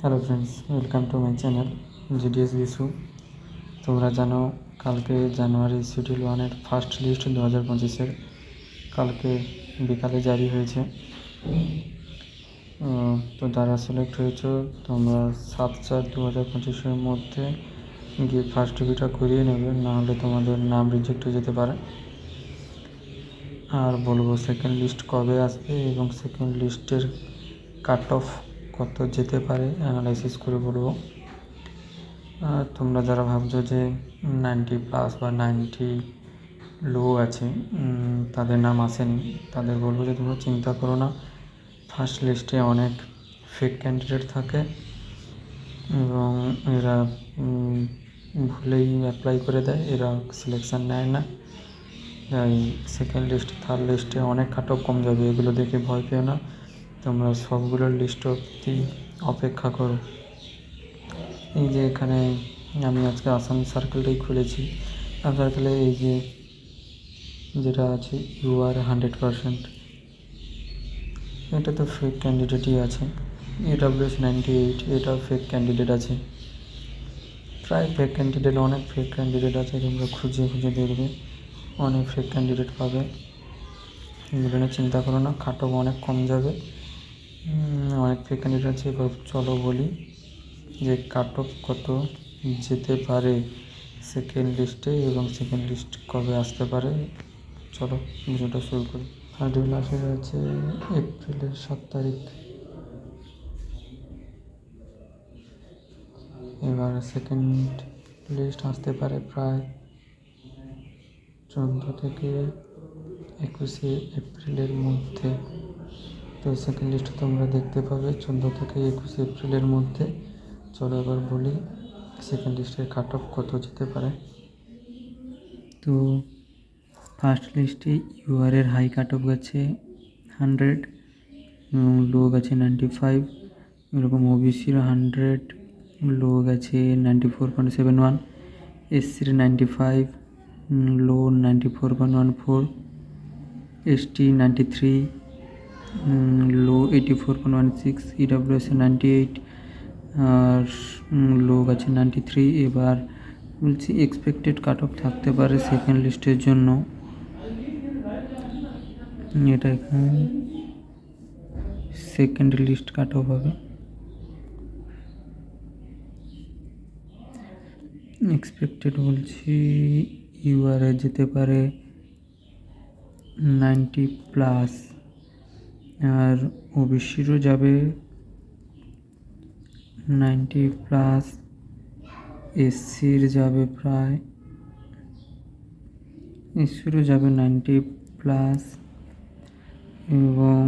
Hello friends, welcome to my channel GDS Bishu. তোমরা জানো কালকে জানুয়ারি শিডিউল 1-এর ফার্স্ট লিস্ট 2025-এর কালকে বিকালে জারি হয়েছে। তো যারা সিলেক্ট হয়েছে তোমরা 7/4/2025-এর মধ্যে গিয়ে ফার্স্ট রিভিউটা করিয়ে নেবে, নাহলে তোমাদের নাম রিজেক্ট হয়ে যেতে পারে। আর বলবো সেকেন্ড লিস্ট কবে আসবে এবং সেকেন্ড লিস্টের কাট অফ কত যেতে পারে অ্যানালাইসিস করে বলবো। তোমরা যারা ভাবছো যে 90+ বা 90 লো আছে, তাদের নাম আসেনি, তাদের বলবো যে তোমরা চিন্তা করো না। ফার্স্ট লিস্টে অনেক ফেক ক্যান্ডিডেট থাকে এবং এরা ভুলেই অ্যাপ্লাই করে দেয়, এরা সিলেকশান নেয় না। তাই সেকেন্ড লিস্ট থার্ড লিস্টে অনেক কাট অফ কম যাবে, এগুলো দেখে ভয় পেও না। তোমরা সবগুলোর লিস্ট অবধি অপেক্ষা করো। এই যে এখানে আমি আজকে আসাম সার্কেলটাই খুলেছি। আসাম সার্কেলে এই যে যেটা আছে UR 100%, এটা তো ফেক ক্যান্ডিডেটই আছে। AWS 98, এটাও ফেক ক্যান্ডিডেট আছে। প্রায় ফেক ক্যান্ডিডেট, অনেক ফেক ক্যান্ডিডেট আছে, তোমরা খুঁজে খুঁজে দেখবে, অনেক ফেক ক্যান্ডিডেট পাবে। এগুলো নিয়ে চিন্তা করো না, কাট অফ অনেক কম যাবে। অনেক ফেক ক্যান্ডিডেট আছে। এবার চলো বলি যে কাট অফ কত যেতে পারে সেকেন্ড লিস্টে এবং সেকেন্ড লিস্ট কবে আসতে পারে। চলো ভিডিওটা শুরু করি। শিডিউল আসে আছে এপ্রিলের 7 তারিখ। এবার সেকেন্ড লিস্ট আসতে পারে প্রায় 14 থেকে 21 এপ্রিলের মধ্যে। তো সেকেন্ড লিস্ট তোমরা দেখতে পাবে 14 থেকে 21 এপ্রিলের মধ্যে। চলো এবার বলি সেকেন্ড লিস্টের কাট অফ কত যেতে পারে। তো ফার্স্ট লিস্টে UR এর হাই কাট অফ গেছে 100 এবং লো গেছে 95। এরকম OBCর 100 লো গেছে 94.71, SCর 95 লো 94.14, ST 93 লো 84.16, EWS 98 আর লো গেছে 93। এবার বলছি এক্সপেক্টেড কাট অফ থাকতে পারে সেকেন্ড লিস্টের জন্য। এটা এখানে সেকেন্ড লিস্ট কাট অফ হবে। এক্সপেক্টেড বলছি UR যেতে পারে 90+, আর OBCরও যাবে 90+, SCর যাবে প্রায়, SCরও যাবে 90+, এবং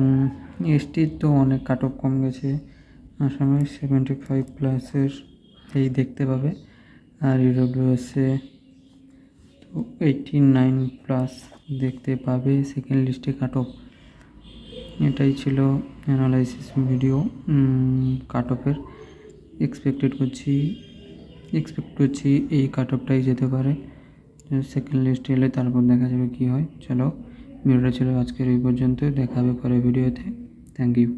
STর তো অনেক কাট অফ কম গেছে। আসামে 75+-এর এই দেখতে পাবে। আর EWS-এ তো 89+ দেখতে পাবে সেকেন্ড লিস্টে কাট অফ। এটাই ছিল অ্যানালাইসিস ভিডিও কাট অফের। এক্সপেক্ট করছি এই কাট অফটাই যেতে পারে। সেকেন্ড লিস্ট এলে তারপর দেখা যাবে কী হয়। চলো ভিডিওটা ছিল আজকের এই পর্যন্ত, দেখা হবে পরের ভিডিওতে। Thank you.